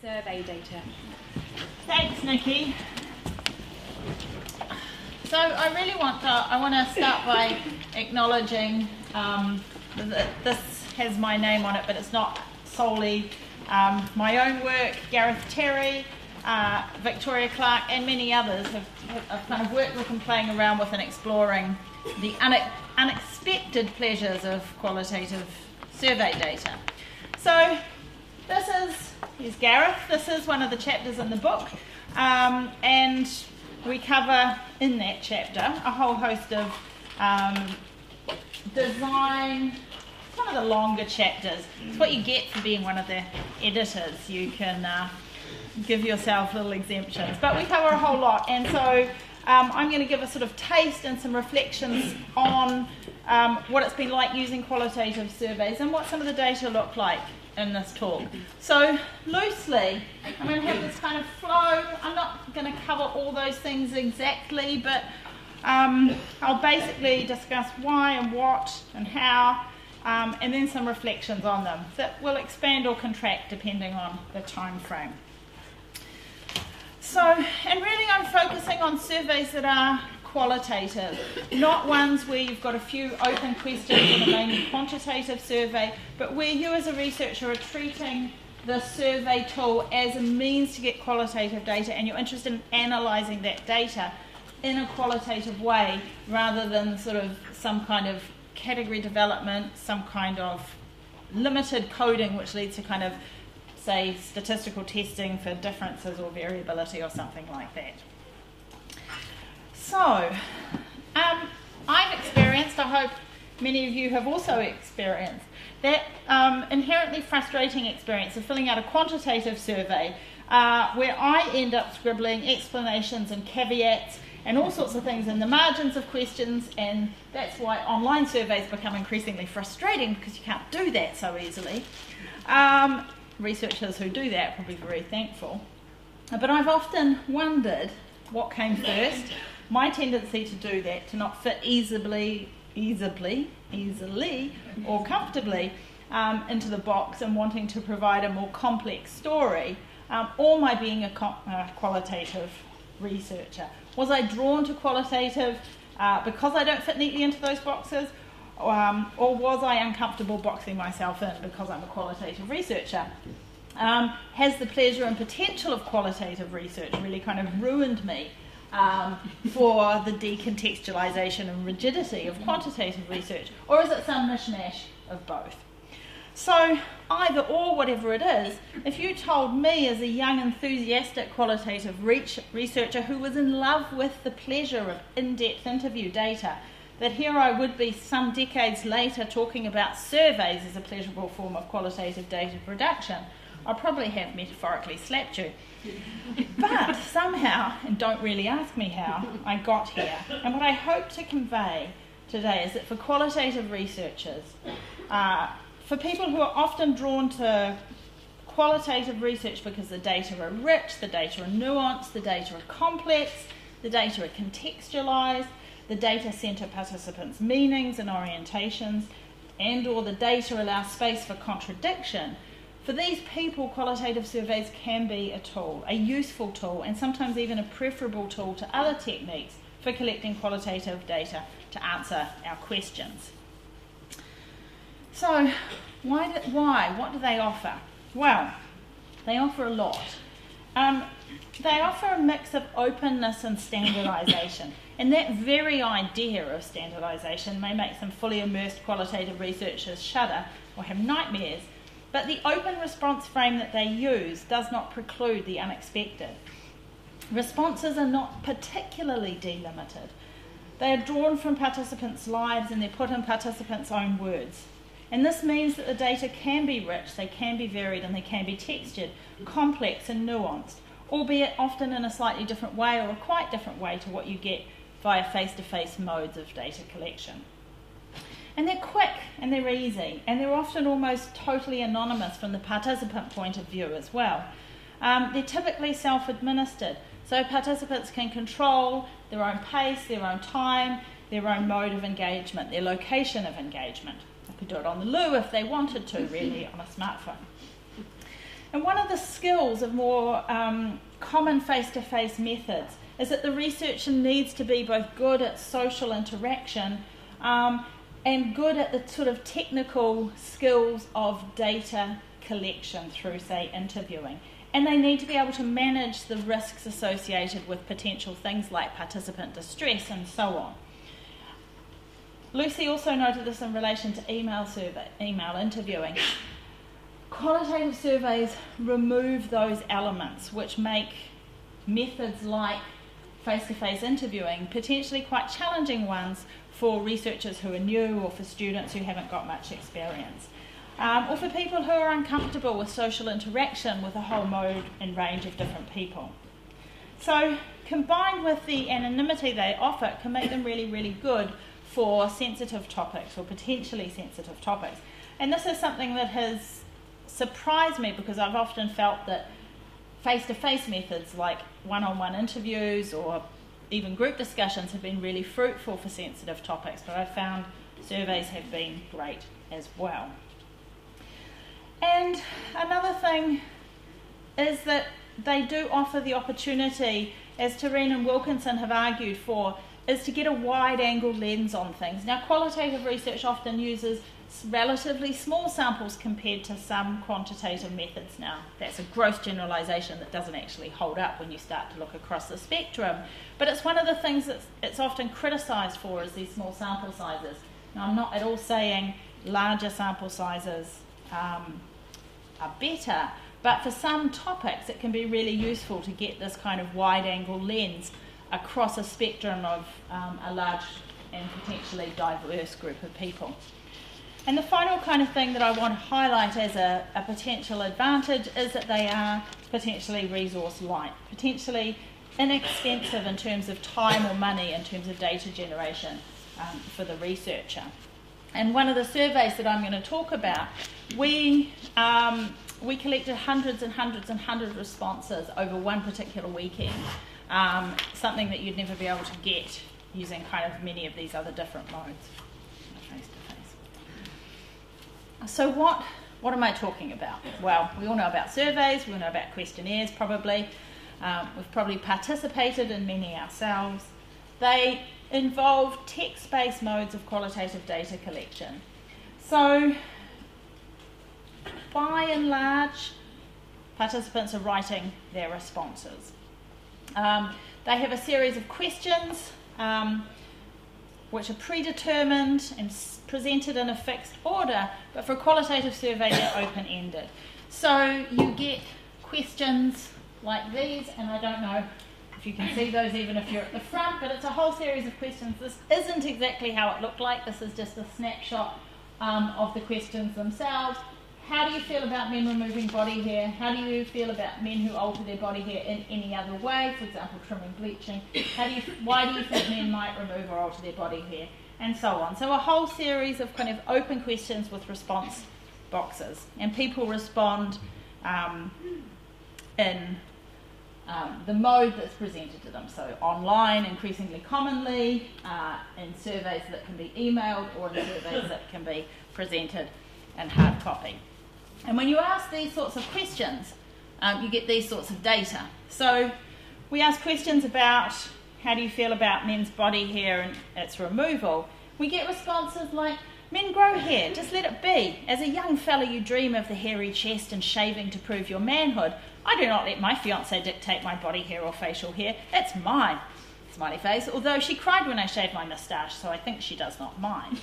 survey data. Thanks, Nikki. So I want to start by acknowledging that this has my name on it, but it's not solely my own work. Gareth Terry, Victoria Clark, and many others have kind of worked with and playing around with and exploring the unexpected pleasures of qualitative survey data. So here's Gareth. This is one of the chapters in the book, and we cover in that chapter a whole host of design. It's one of the longer chapters. It's what you get for being one of the editors. You can give yourself little exemptions, but we cover a whole lot, and so I'm going to give a sort of taste and some reflections on what it's been like using qualitative surveys and what some of the data look like in this talk. So loosely, I'm going to have this kind of flow. I'm not going to cover all those things exactly, but I'll basically discuss why and what and how, and then some reflections on them that will expand or contract depending on the time frame. So, and really I'm focusing on surveys that are qualitative, not ones where you've got a few open questions in a mainly quantitative survey, but where you as a researcher are treating the survey tool as a means to get qualitative data, and you're interested in analysing that data in a qualitative way rather than sort of some kind of category development, some kind of limited coding which leads to kind of, say, statistical testing for differences or variability or something like that. So, I've experienced, I hope many of you have also experienced, that inherently frustrating experience of filling out a quantitative survey where I end up scribbling explanations and caveats and all sorts of things in the margins of questions, and that's why online surveys become increasingly frustrating because you can't do that so easily. Researchers who do that are probably very thankful. But I've often wondered what came first. My tendency to do that, to not fit easily or comfortably into the box and wanting to provide a more complex story, or my being a qualitative researcher. Was I drawn to qualitative because I don't fit neatly into those boxes, or was I uncomfortable boxing myself in because I'm a qualitative researcher? Has the pleasure and potential of qualitative research really kind of ruined me for the decontextualisation and rigidity of quantitative research, or is it some mishmash of both? So either or, whatever it is, if you told me as a young enthusiastic qualitative researcher who was in love with the pleasure of in-depth interview data, that here I would be some decades later talking about surveys as a pleasurable form of qualitative data production, I'd probably have metaphorically slapped you. But somehow, and don't really ask me how, I got here. And what I hope to convey today is that for qualitative researchers, for people who are often drawn to qualitative research because the data are rich, the data are nuanced, the data are complex, the data are contextualised, the data centre participants' meanings and orientations, and or the data allow space for contradiction, for these people, qualitative surveys can be a tool, a useful tool, and sometimes even a preferable tool to other techniques for collecting qualitative data to answer our questions. So, why? What do they offer? Well, they offer a lot. They offer a mix of openness and standardisation, and that very idea of standardisation may make some fully immersed qualitative researchers shudder or have nightmares, but the open response frame that they use does not preclude the unexpected. Responses are not particularly delimited. They are drawn from participants' lives and they're put in participants' own words. And this means that the data can be rich, they can be varied, and they can be textured, complex and nuanced, albeit often in a slightly different way or a quite different way to what you get via face-to-face modes of data collection. And they're quick and they're easy, and they're often almost totally anonymous from the participant point of view as well. They're typically self-administered, so participants can control their own pace, their own time, their own mode of engagement, their location of engagement. They could do it on the loo if they wanted to, really, on a smartphone. And one of the skills of more common face-to-face methods is that the researcher needs to be both good at social interaction and good at the sort of technical skills of data collection through, say, interviewing. And they need to be able to manage the risks associated with potential things like participant distress and so on. Lucy also noted this in relation to email interviewing. Qualitative surveys remove those elements which make methods like face-to-face interviewing potentially quite challenging ones for researchers who are new or for students who haven't got much experience. Or for people who are uncomfortable with social interaction with a whole mode and range of different people. So combined with the anonymity they offer, it can make them really, really good for sensitive topics or potentially sensitive topics. And this is something that has surprised me because I've often felt that face-to-face methods like one-on-one interviews or even group discussions have been really fruitful for sensitive topics, but I've found surveys have been great as well. And another thing is that they do offer the opportunity, as Tareen and Wilkinson have argued for, is to get a wide-angle lens on things. Now, qualitative research often uses relatively small samples compared to some quantitative methods. Now, that's a gross generalisation that doesn't actually hold up when you start to look across the spectrum, but it's one of the things that it's often criticised for is these small sample sizes. Now, I'm not at all saying larger sample sizes are better, but for some topics it can be really useful to get this kind of wide-angle lens across a spectrum of a large and potentially diverse group of people. And the final kind of thing that I want to highlight as a potential advantage is that they are potentially resource light, potentially inexpensive in terms of time or money in terms of data generation for the researcher. And one of the surveys that I'm going to talk about, we collected hundreds and hundreds and hundreds of responses over one particular weekend, something that you'd never be able to get using kind of many of these other different modes. So what am I talking about? Well, we all know about surveys, we all know about questionnaires probably. We've probably participated in many ourselves. They involve text-based modes of qualitative data collection. So by and large, participants are writing their responses. They have a series of questions which are predetermined and presented in a fixed order, but for a qualitative survey they're open-ended. So you get questions like these, and I don't know if you can see those even if you're at the front, but it's a whole series of questions. This isn't exactly how it looked like. This is just a snapshot of the questions themselves. How do you feel about men removing body hair? How do you feel about men who alter their body hair in any other way, for example, trimming, bleaching? Why do you think men might remove or alter their body hair? And so on. So a whole series of kind of open questions with response boxes. And people respond in the mode that's presented to them. So online, increasingly commonly, in surveys that can be emailed, or in surveys that can be presented in hard copy. And when you ask these sorts of questions, you get these sorts of data. So we ask questions about how do you feel about men's body hair and its removal. We get responses like, men grow hair, just let it be. As a young fella you dream of the hairy chest and shaving to prove your manhood. I do not let my fiancé dictate my body hair or facial hair. It's mine. Smiley face. Although she cried when I shaved my moustache, so I think she does not mind.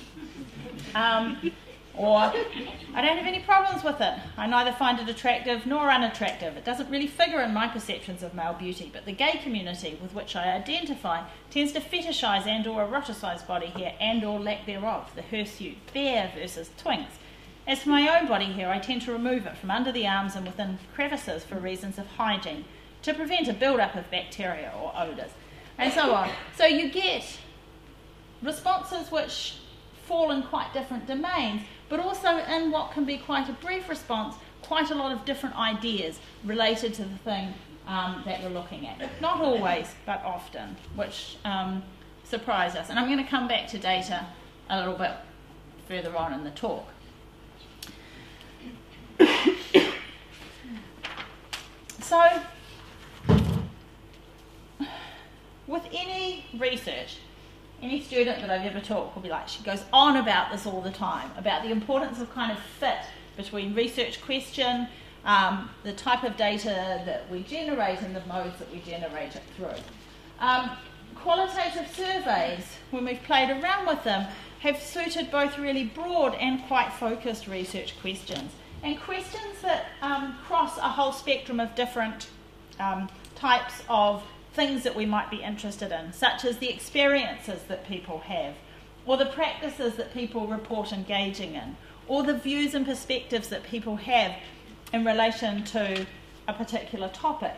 Or, I don't have any problems with it. I neither find it attractive nor unattractive. It doesn't really figure in my perceptions of male beauty, but the gay community with which I identify tends to fetishise and or eroticise body hair and or lack thereof, the hirsute, bear versus twinks. As for my own body hair, I tend to remove it from under the arms and within crevices for reasons of hygiene, to prevent a build-up of bacteria or odours, and so on. So you get responses which fall in quite different domains, but also in what can be quite a brief response, quite a lot of different ideas related to the thing that you're looking at. Not always, but often, which surprise us. And I'm going to come back to data a little bit further on in the talk. So, with any research, any student that I've ever taught will be like, she goes on about this all the time, about the importance of kind of fit between research question, the type of data that we generate and the modes that we generate it through. Qualitative surveys, when we've played around with them, have suited both really broad and quite focused research questions, and questions that cross a whole spectrum of different types of things that we might be interested in, such as the experiences that people have, or the practices that people report engaging in, or the views and perspectives that people have in relation to a particular topic.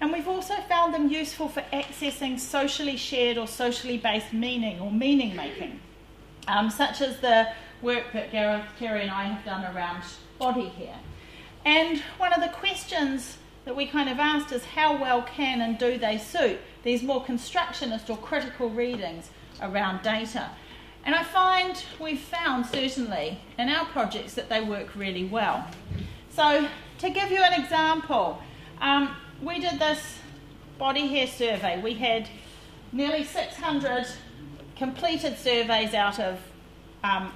And we've also found them useful for accessing socially shared or socially based meaning or meaning making, such as the work that Gareth, Terry and I have done around body hair. And one of the questions that we kind of asked is, how well can and do they suit these more constructionist or critical readings around data? And I find we've found, certainly, in our projects that they work really well. So, to give you an example, we did this body hair survey. We had nearly 600 completed surveys out of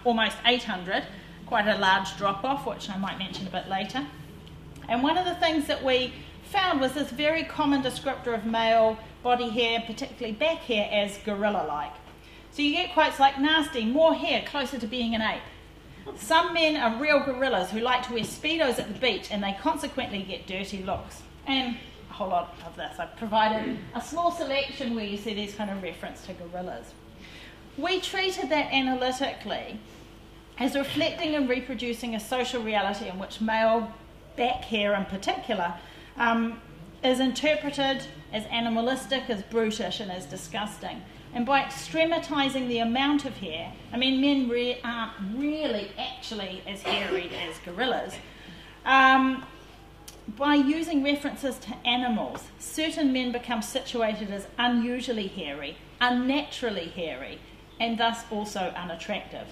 almost 800, quite a large drop-off, which I might mention a bit later. And one of the things that we found was this very common descriptor of male body hair, particularly back hair, as gorilla-like. So you get quotes like, nasty, more hair, closer to being an ape. Some men are real gorillas who like to wear Speedos at the beach, and they consequently get dirty looks. And a whole lot of this. I've provided a small selection where you see these kind of reference to gorillas. We treated that analytically as reflecting and reproducing a social reality in which male back hair in particular is interpreted as animalistic, as brutish, and as disgusting. And by extremitizing the amount of hair, I mean, men aren't really actually as hairy as gorillas. By using references to animals, certain men become situated as unusually hairy, unnaturally hairy, and thus also unattractive.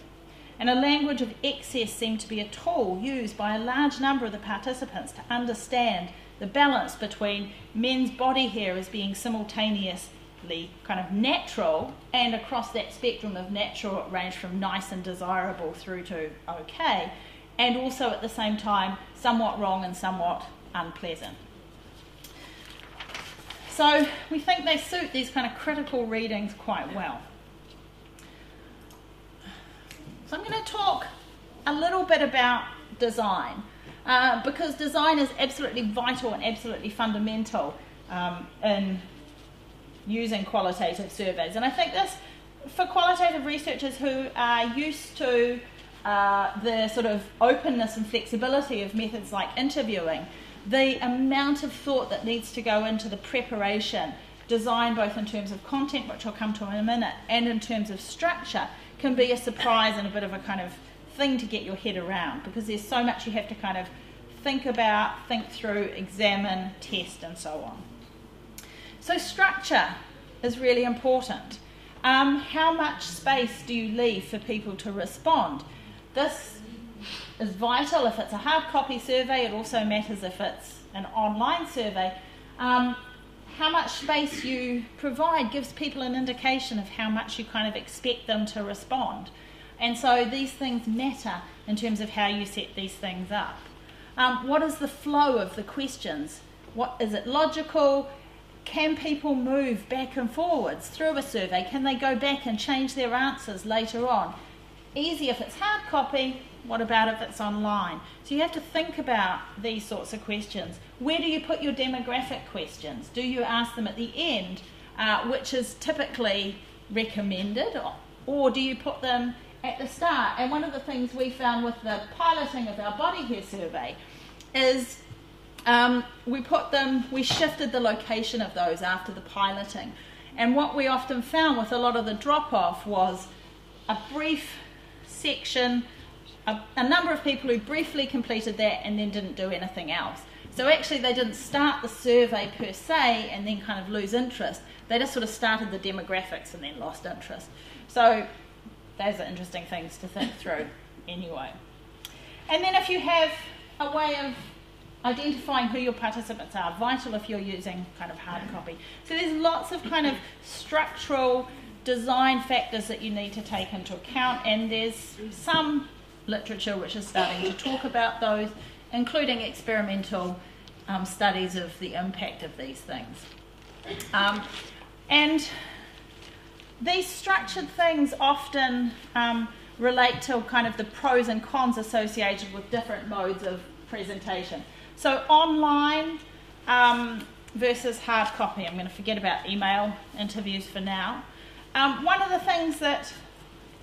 And a language of excess seemed to be a tool used by a large number of the participants to understand the balance between men's body hair as being simultaneously kind of natural, and across that spectrum of natural it ranged from nice and desirable through to okay, and also at the same time somewhat wrong and somewhat unpleasant. So we think they suit these kind of critical readings quite well. So I'm going to talk a little bit about design, because design is absolutely vital and absolutely fundamental in using qualitative surveys. And I think this, for qualitative researchers who are used to the sort of openness and flexibility of methods like interviewing, the amount of thought that needs to go into the preparation, design both in terms of content, which I'll come to in a minute, and in terms of structure, can be a surprise and a bit of a kind of thing to get your head around, because there's so much you have to kind of think about, think through, examine, test, and so on. So structure is really important. How much space do you leave for people to respond? This is vital if it's a hard copy survey. It also matters if it's an online survey. How much space you provide gives people an indication of how much you kind of expect them to respond. And so these things matter in terms of how you set these things up. What is the flow of the questions? What is it logical? Can people move back and forwards through a survey? Can they go back and change their answers later on? Easy if it's hard copy. What about if it's online? So you have to think about these sorts of questions. Where do you put your demographic questions? Do you ask them at the end, which is typically recommended, or do you put them at the start? And one of the things we found with the piloting of our body hair survey is we shifted the location of those after the piloting. And what we often found with a lot of the drop-off was a brief section, a number of people who briefly completed that and then didn't do anything else. So actually they didn't start the survey per se and then kind of lose interest. They just sort of started the demographics and then lost interest. So those are interesting things to think through anyway. And then if you have a way of identifying who your participants are, vital if you're using kind of hard copy. So there's lots of kind of structural design factors that you need to take into account, and there's some literature which is starting to talk about those, including experimental studies of the impact of these things. And these structured things often relate to kind of the pros and cons associated with different modes of presentation. So online versus hard copy. I'm going to forget about email interviews for now. One of the things that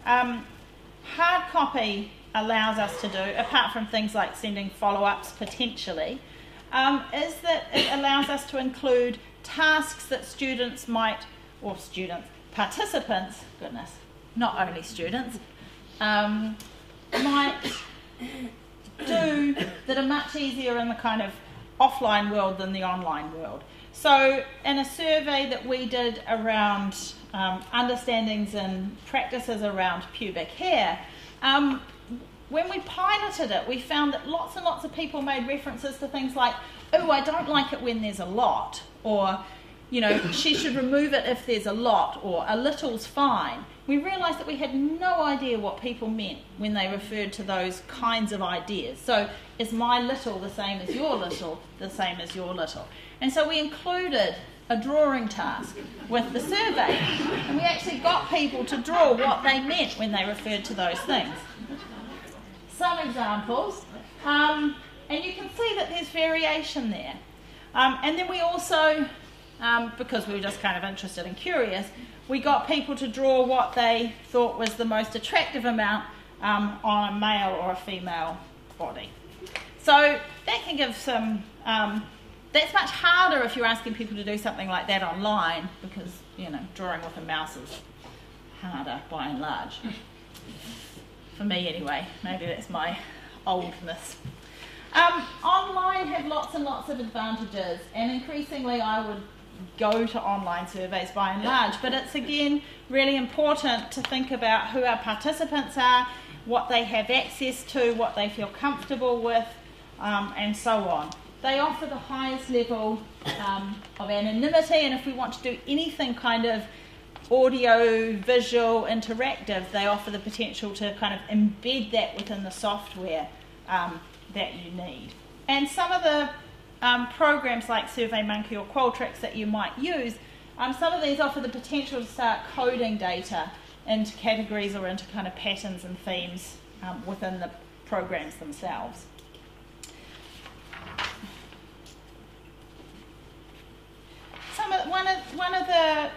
hard copy allows us to do, apart from things like sending follow-ups potentially, is that it allows us to include tasks that participants, goodness, not only students, might do that are much easier in the kind of offline world than the online world. So in a survey that we did around understandings and practices around pubic hair, when we piloted it, we found that lots and lots of people made references to things like, oh, I don't like it when there's a lot, or, you know, she should remove it if there's a lot, or a little's fine. We realised that we had no idea what people meant when they referred to those kinds of ideas. So is my little the same as your little, the same as your little? And so we included a drawing task with the survey, and we actually got people to draw what they meant when they referred to those things. Some examples, and you can see that there's variation there. And then we also, because we were just kind of interested and curious, we got people to draw what they thought was the most attractive amount on a male or a female body. So that can give some, that's much harder if you're asking people to do something like that online, because, you know, drawing with a mouse is harder by and large. For me anyway, maybe that's my oldness. Online have lots and lots of advantages, and increasingly I would go to online surveys by and large, but it's again really important to think about who our participants are, what they have access to, what they feel comfortable with, and so on. They offer the highest level of anonymity, and if we want to do anything kind of audio, visual, interactive, they offer the potential to kind of embed that within the software that you need. And some of the programs like SurveyMonkey or Qualtrics that you might use, some of these offer the potential to start coding data into categories or into kind of patterns and themes within the programs themselves. One of the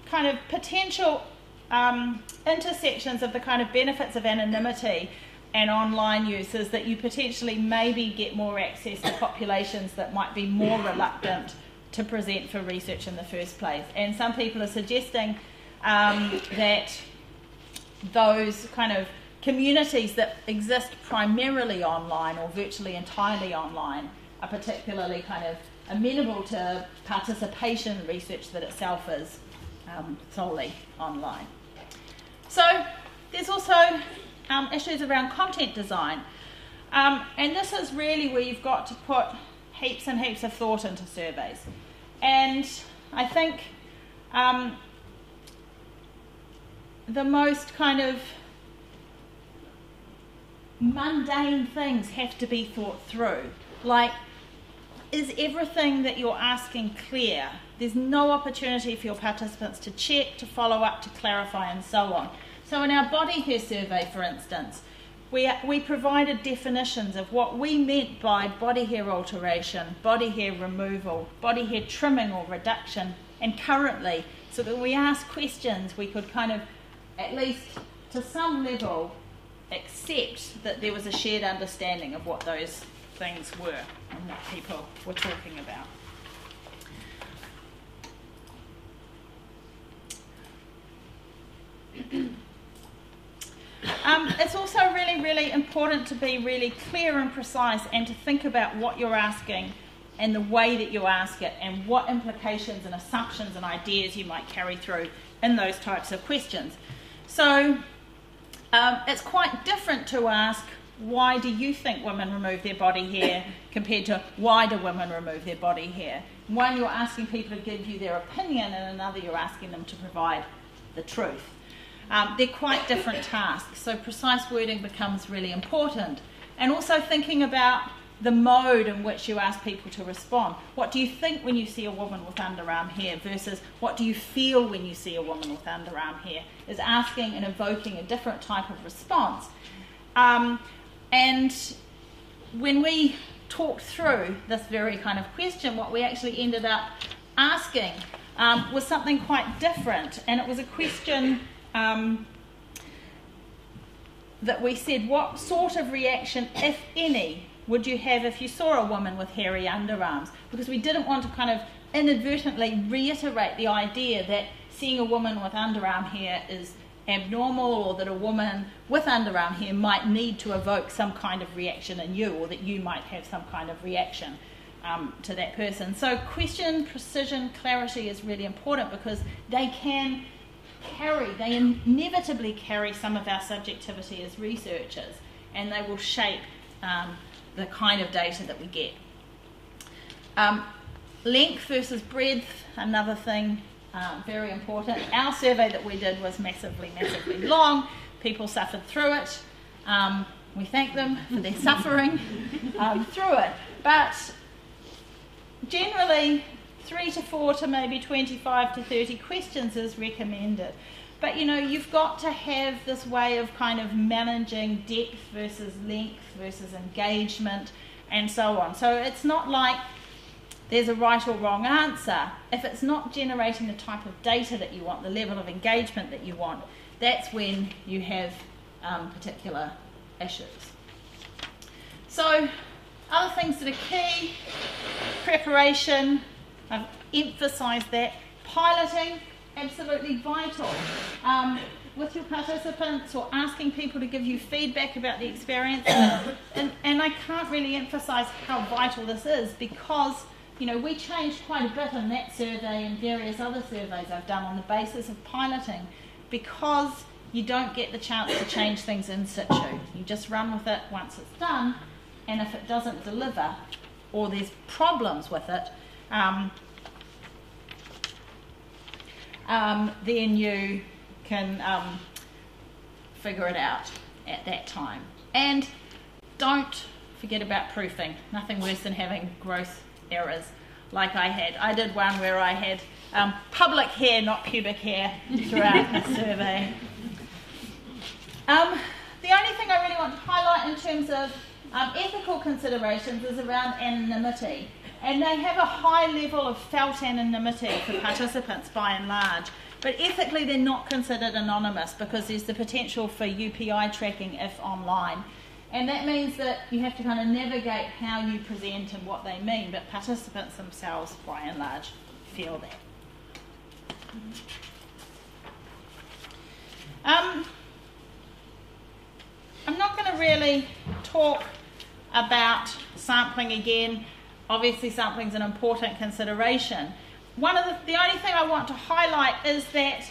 kind of potential intersections of the kind of benefits of anonymity and online use is that you potentially maybe get more access to populations that might be more reluctant to present for research in the first place. And some people are suggesting that those kind of communities that exist primarily online or virtually entirely online are particularly kind of amenable to participation in research that itself is solely online. So there's also issues around content design, and this is really where you've got to put heaps and heaps of thought into surveys. And I think the most kind of mundane things have to be thought through, like, is everything that you're asking clear? There's no opportunity for your participants to check, to follow up, to clarify, and so on. So in our body hair survey, for instance, we provided definitions of what we meant by body hair alteration, body hair removal, body hair trimming or reduction, and currently, so that when we asked questions, we could kind of, at least to some level, accept that there was a shared understanding of what those things were and what people were talking about. It's also really, really important to be really clear and precise and to think about what you're asking and the way that you ask it and what implications and assumptions and ideas you might carry through in those types of questions. So it's quite different to ask, why do you think women remove their body hair compared to why do women remove their body hair? One, you're asking people to give you their opinion, and another, you're asking them to provide the truth. They're quite different tasks, so precise wording becomes really important. And also thinking about the mode in which you ask people to respond. What do you think when you see a woman with underarm hair versus what do you feel when you see a woman with underarm hair, is asking and evoking a different type of response. And when we talked through this very kind of question, what we actually ended up asking was something quite different, and it was a question that we said, what sort of reaction, if any, would you have if you saw a woman with hairy underarms? Because we didn't want to kind of inadvertently reiterate the idea that seeing a woman with underarm hair is abnormal, or that a woman with underarm hair might need to evoke some kind of reaction in you, or that you might have some kind of reaction to that person. So question, precision, clarity is really important, because they inevitably carry some of our subjectivity as researchers, and they will shape the kind of data that we get. Length versus breadth, another thing, very important. Our survey that we did was massively long. People suffered through it. We thank them for their suffering through it. But generally, 3 to 4 to maybe 25 to 30 questions is recommended. But you've got to have this way of kind of managing depth versus length versus engagement and so on. So it's not like there's a right or wrong answer. If it's not generating the type of data that you want, the level of engagement that you want, that's when you have particular issues. So other things that are key: preparation, I've emphasised that. Piloting, absolutely vital. With your participants, or asking people to give you feedback about the experience. And I can't really emphasise how vital this is, because we changed quite a bit in that survey and various other surveys I've done on the basis of piloting, because you don't get the chance to change things in situ. You just run with it once it's done, and if it doesn't deliver, or there's problems with it, then you can figure it out at that time. And don't forget about proofing. Nothing worse than having gross errors like I had. I did one where I had public hair, not pubic hair, throughout the survey. The only thing I really want to highlight in terms of ethical considerations is around anonymity. And they have a high level of felt anonymity for participants by and large. But ethically, they're not considered anonymous, because there's the potential for UPI tracking if online. And that means that you have to kind of navigate how you present and what they mean, but participants themselves, by and large, feel that. I'm not going to really talk about sampling again. Obviously, sampling is an important consideration. The only thing I want to highlight is that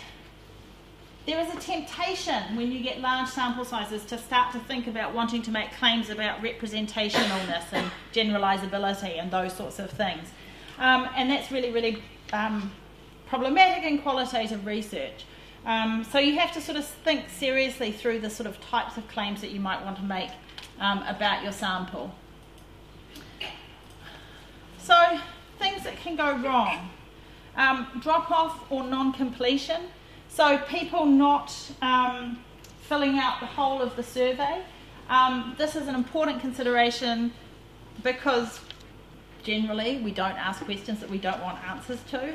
there is a temptation when you get large sample sizes to start to think about wanting to make claims about representationalness and generalizability and those sorts of things. And that's really problematic in qualitative research. So you have to sort of think seriously through the sort of types of claims that you might want to make about your sample. So things that can go wrong. Drop-off or non-completion. So people not filling out the whole of the survey. This is an important consideration, because generally we don't ask questions that we don't want answers to.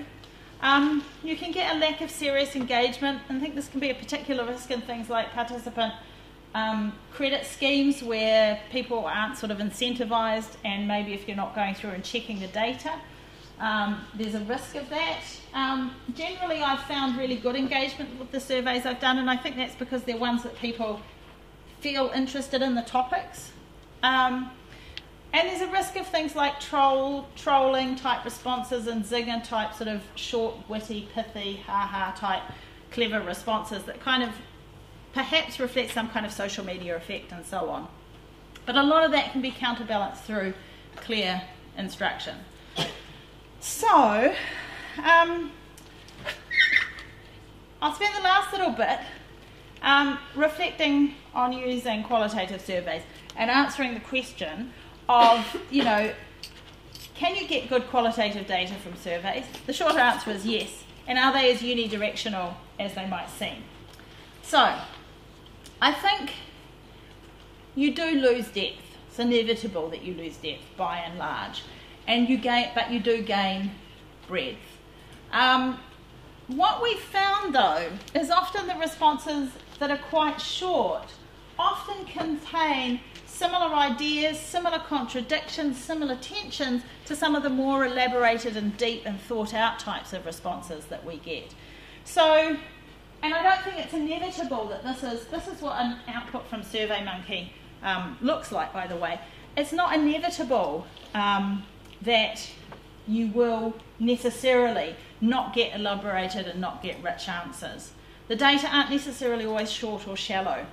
You can get a lack of serious engagement, and I think this can be a particular risk in things like participant credit schemes, where people aren't sort of incentivized, and maybe if you're not going through and checking the data, there's a risk of that. Generally, I've found really good engagement with the surveys I've done, and I think that's because they're ones that people feel interested in the topics. And there's a risk of things like trolling type responses and zinger type sort of short, witty, pithy, ha-ha type clever responses that kind of perhaps reflect some kind of social media effect and so on. But a lot of that can be counterbalanced through clear instruction. So, I'll spend the last little bit reflecting on using qualitative surveys and answering the question of, can you get good qualitative data from surveys? The short answer is yes. And are they as unidirectional as they might seem? So, I think you do lose depth. It's inevitable that you lose depth by and large. But you do gain breadth. What we found, though, is often the responses that are quite short often contain similar ideas, similar contradictions, similar tensions to some of the more elaborated and deep and thought out types of responses that we get. So, and I don't think it's inevitable that this is what an output from SurveyMonkey looks like, by the way. It's not inevitable that you will necessarily not get elaborated and not get rich answers. The data aren't necessarily always short or shallow.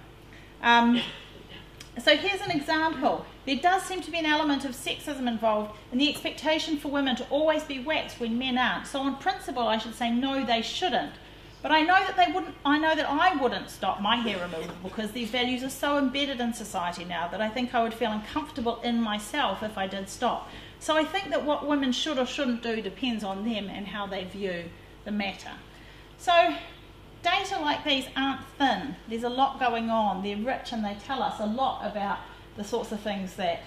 So here's an example. There does seem to be an element of sexism involved in the expectation for women to always be waxed when men aren't. So on principle, I should say no, they shouldn't. But I know that they wouldn't. I know that I wouldn't stop my hair removal because these values are so embedded in society now that I think I would feel uncomfortable in myself if I did stop. So I think that what women should or shouldn't do depends on them and how they view the matter. So data like these aren't thin. There's a lot going on. They're rich and they tell us a lot about the sorts of things that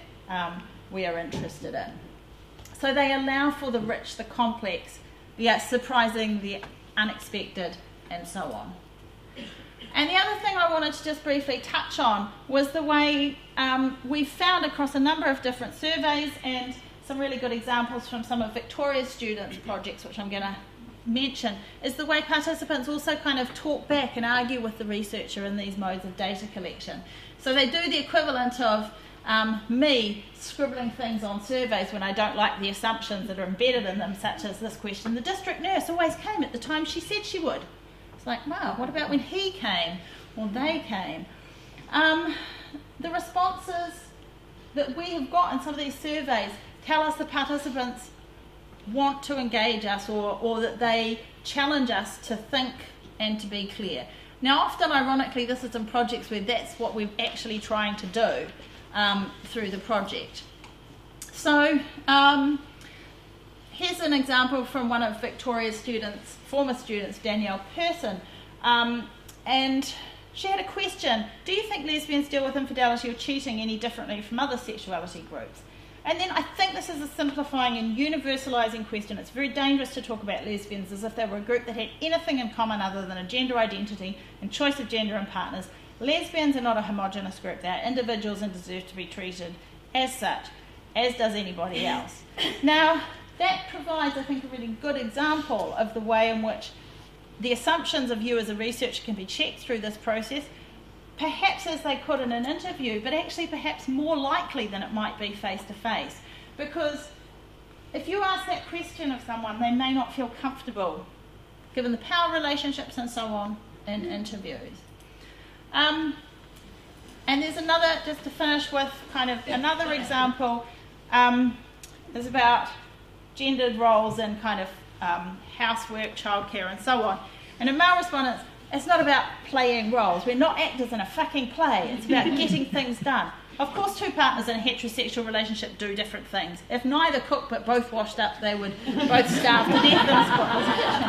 we are interested in. So they allow for the rich, the complex, the surprising, the unexpected, and so on. And the other thing I wanted to just briefly touch on was the way we found across a number of different surveys and some really good examples from some of Victoria's students' projects, which I'm going to mention, is the way participants also kind of talk back and argue with the researcher in these modes of data collection. So they do the equivalent of me scribbling things on surveys when I don't like the assumptions that are embedded in them, such as this question: the district nurse always came at the time she said she would. It's like, wow, what about when he came or they came? The responses that we have got in some of these surveys tell us the participants want to engage us or that they challenge us to think and to be clear. Now, often, ironically, this is in projects where that's what we're actually trying to do through the project. So here's an example from one of Victoria's students, former students, Danielle Person, and she had a question: do you think lesbians deal with infidelity or cheating any differently from other sexuality groups? And then I think this is a simplifying and universalising question. It's very dangerous to talk about lesbians as if they were a group that had anything in common other than a gender identity and choice of gender and partners. Lesbians are not a homogenous group. They are individuals and deserve to be treated as such, as does anybody else. Now, that provides, I think, a really good example of the way in which the assumptions of you as a researcher can be checked through this process, perhaps as they could in an interview, but actually perhaps more likely than it might be face-to-face. Because if you ask that question of someone, they may not feel comfortable, given the power relationships and so on, in interviews. And there's another, just to finish with kind of another example, is about gendered roles in kind of housework, childcare, and so on. And in male respondents, it's not about playing roles. We're not actors in a fucking play. It's about getting things done. Of course, two partners in a heterosexual relationship do different things. If neither cooked but both washed up, they would both starve to death in a spotless kitchen.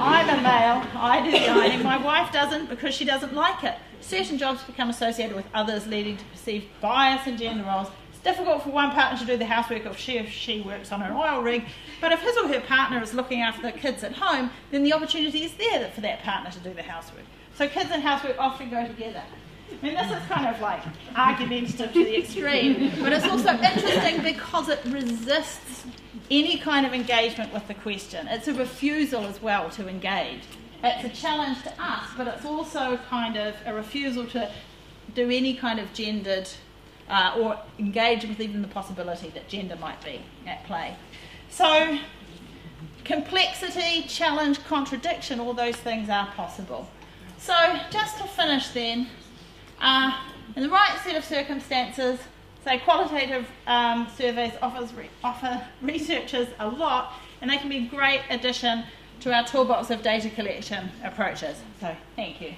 I'm a male. I do the ironing. My wife doesn't because she doesn't like it. Certain jobs become associated with others, leading to perceived bias in gender roles. It's difficult for one partner to do the housework if she works on an oil rig, but if his or her partner is looking after the kids at home, then the opportunity is there for that partner to do the housework. So kids and housework often go together. I mean, this is kind of like argumentative to the extreme, but it's also interesting because it resists any kind of engagement with the question. It's a refusal as well to engage. It's a challenge to us, but it's also kind of a refusal to do any kind of gendered or engage with even the possibility that gender might be at play. So complexity, challenge, contradiction, all those things are possible. So just to finish then, in the right set of circumstances, So qualitative surveys offer researchers a lot, and they can be a great addition to our toolbox of data collection approaches. So thank you.